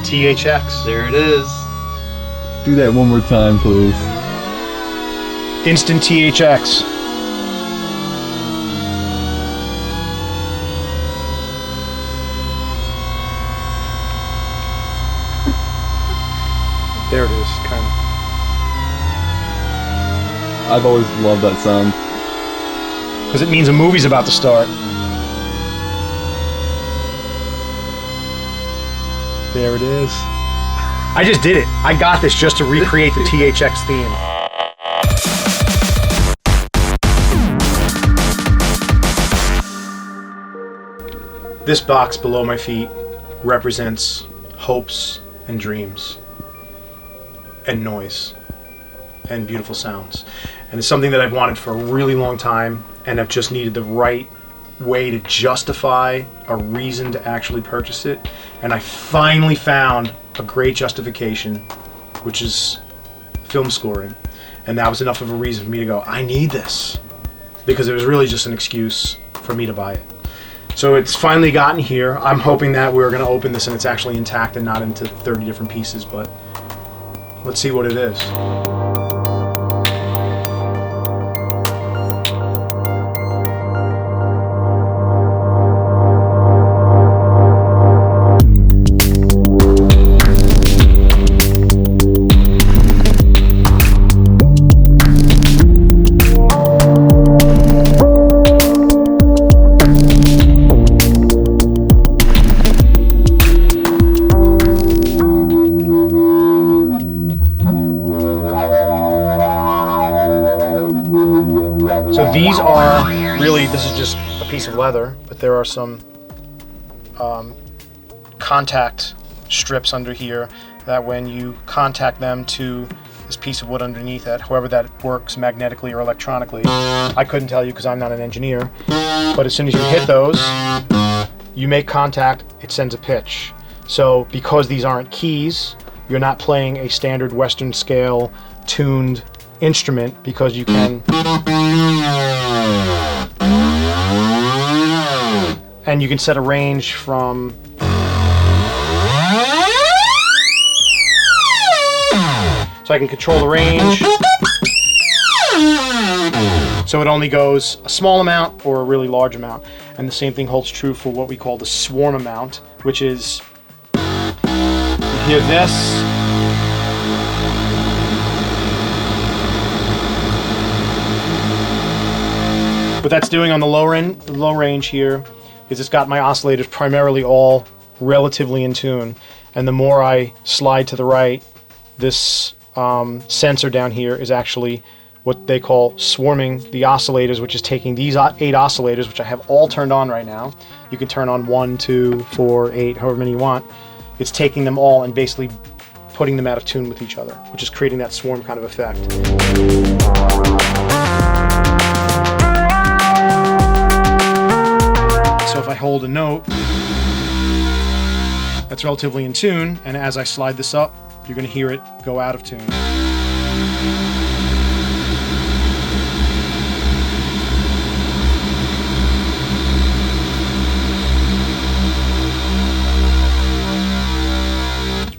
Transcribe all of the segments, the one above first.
THX. There it is. Do that one more time, please. Instant THX. There it is, kind of. I've always loved that sound. Because it means a movie's about to start. There it is. I just did it. I got this just to recreate the THX theme. This box below my feet represents hopes and dreams and noise and beautiful sounds. And it's something that I've wanted for a really long time, and I've just needed the right way to justify a reason to actually purchase it. And I finally found a great justification, which is film scoring. And that was enough of a reason for me to go, I need this. Because it was really just an excuse for me to buy it. So it's finally gotten here. I'm hoping that we're going to open this and it's actually intact and not into 30 different pieces, but let's see what it is. So these are really, this is just a piece of leather, but there are some contact strips under here that when you contact them to this piece of wood underneath it, however that works magnetically or electronically, I couldn't tell you because I'm not an engineer, but as soon as you hit those, you make contact, it sends a pitch. So because these aren't keys, you're not playing a standard Western scale tuned instrument, because you can, and you can set a range from so I can control the range, so it only goes a small amount or a really large amount. And the same thing holds true for what we call the swarm amount, which is, you hear this, what that's doing on the low range here is it's got my oscillators primarily all relatively in tune, and the more I slide to the right, this sensor down here is actually what they call swarming the oscillators, which is taking these 8 oscillators, which I have all turned on right now. You can turn on 1, 2, 4, 8, however many you want. It's taking them all and basically putting them out of tune with each other, which is creating that swarm kind of effect. So if I hold a note that's relatively in tune, and as I slide this up, you're going to hear it go out of tune.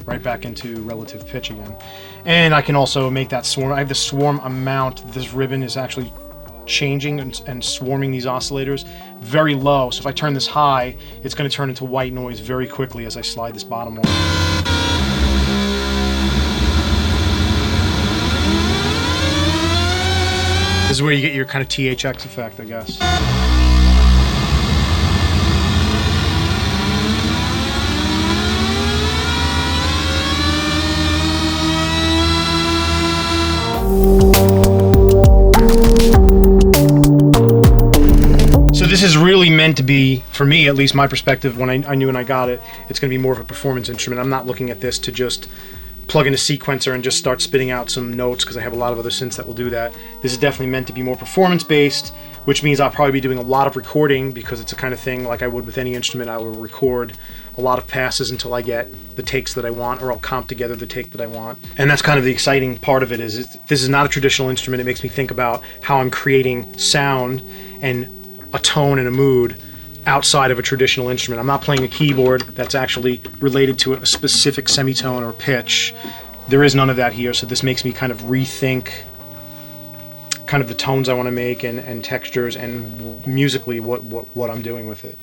Right back into relative pitch again. And I can also make that swarm. I have the swarm amount. This ribbon is actually changing and swarming these oscillators very low. So if I turn this high, it's going to turn into white noise very quickly as I slide this bottom one. This is where you get your kind of THX effect, I guess. So this is really meant to be, for me at least, my perspective, when I knew when I got it, it's going to be more of a performance instrument. I'm not looking at this to just plug in a sequencer and just start spitting out some notes, because I have a lot of other synths that will do that. This is definitely meant to be more performance based, which means I'll probably be doing a lot of recording, because it's a kind of thing like I would with any instrument. I will record a lot of passes until I get the takes that I want, or I'll comp together the take that I want. And that's kind of the exciting part of it, is this is not a traditional instrument. It makes me think about how I'm creating sound and a tone and a mood outside of a traditional instrument. I'm not playing a keyboard that's actually related to a specific semitone or pitch. There is none of that here, so this makes me kind of rethink kind of the tones I want to make and textures and musically what I'm doing with it.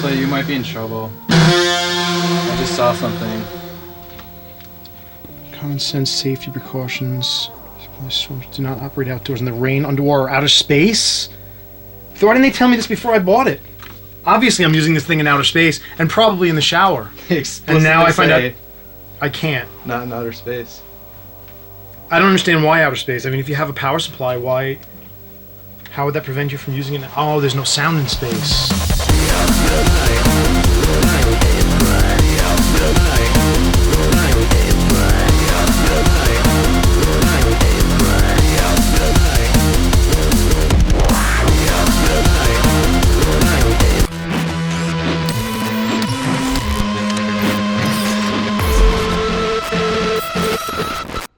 Clay, you might be in trouble. I just saw something. Common sense safety precautions. Do not operate outdoors in the rain, underwater, or outer space. Why didn't they tell me this before I bought it? Obviously, I'm using this thing in outer space and probably in the shower. And now I find out I can't. Not in outer space. I don't understand why outer space. I mean, if you have a power supply, how would that prevent you from using it? Oh, there's no sound in space.